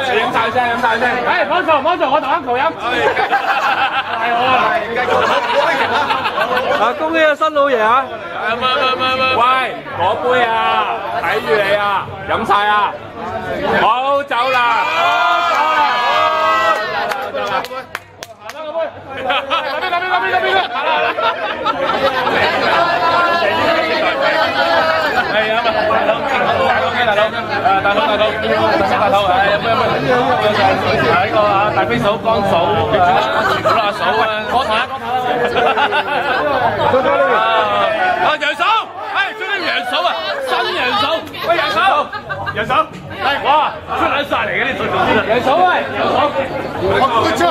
飲晒先，飲晒先。誒，冇錯，我同 uncle 飲。係我啊，繼續。啊，恭喜啊，新老爺啊！喂，嗰杯啊，睇住你啊，飲晒啊！好走啦，好走啦，走啦。行啦，個杯。邊個？係啊嘛，大佬，係咩？係呢個啊，大飛嫂、江嫂、小阿嫂啊，講台啦。啊，楊嫂，係追緊楊嫂啊，新楊嫂，喂楊嫂，係哇，出撚晒嚟嘅呢隊總之，楊嫂喂，我出，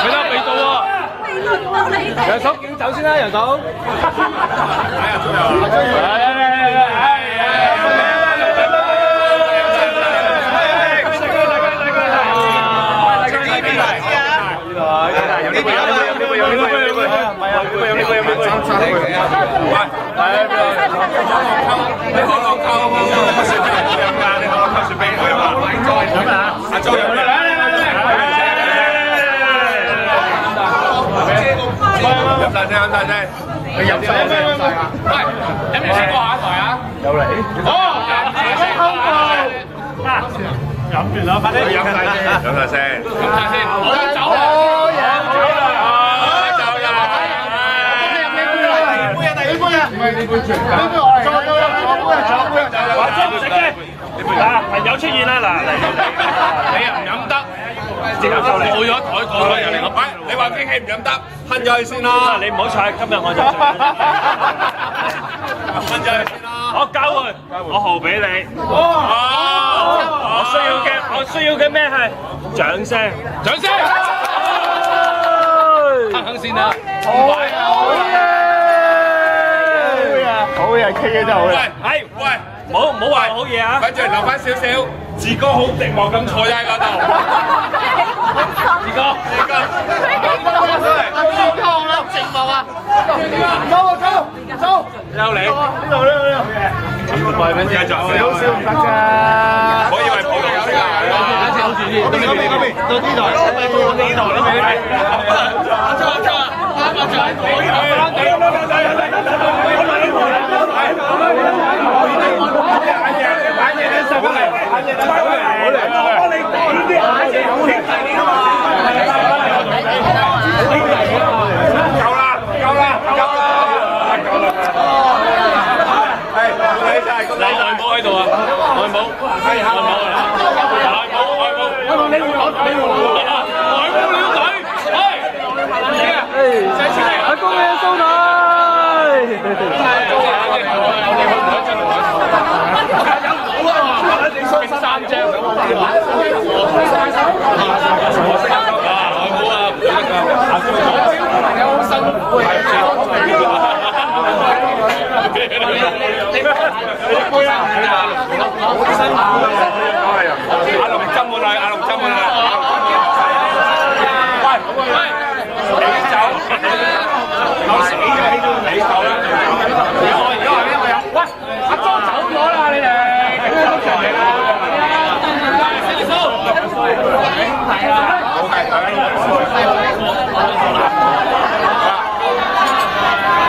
佢都未到喎。楊嫂叫走先啦，楊嫂。飲晒先，你飲晒先。喂，飲完先過下一台啊！有嚟。哦，飲完啦，快啲飲晒先。我走啦。唔係呢杯全㗎，呢杯我嚟。仲有杯，話咗唔食嘅。嗱，朋友出現啦，嗱，你又唔飲得，直頭就嚟冇咗台過啦，又嚟個擺。你話機器唔飲得，吞咗去先啦。你唔好踩，今日我就吞咗去先啦。我交換，我號俾你。我需要嘅咩係掌聲？肯先啦，好嘢 K 嘅真係好嘢。喂，唔好話好嘢啊！咪住留翻少少，志哥好寂寞咁坐喺嗰度。志哥，好寂寞啊！走！又嚟呢度。喂，繼續。少少唔得㗎。我以為普通有㗎。好似啲。到呢台。辛苦啊！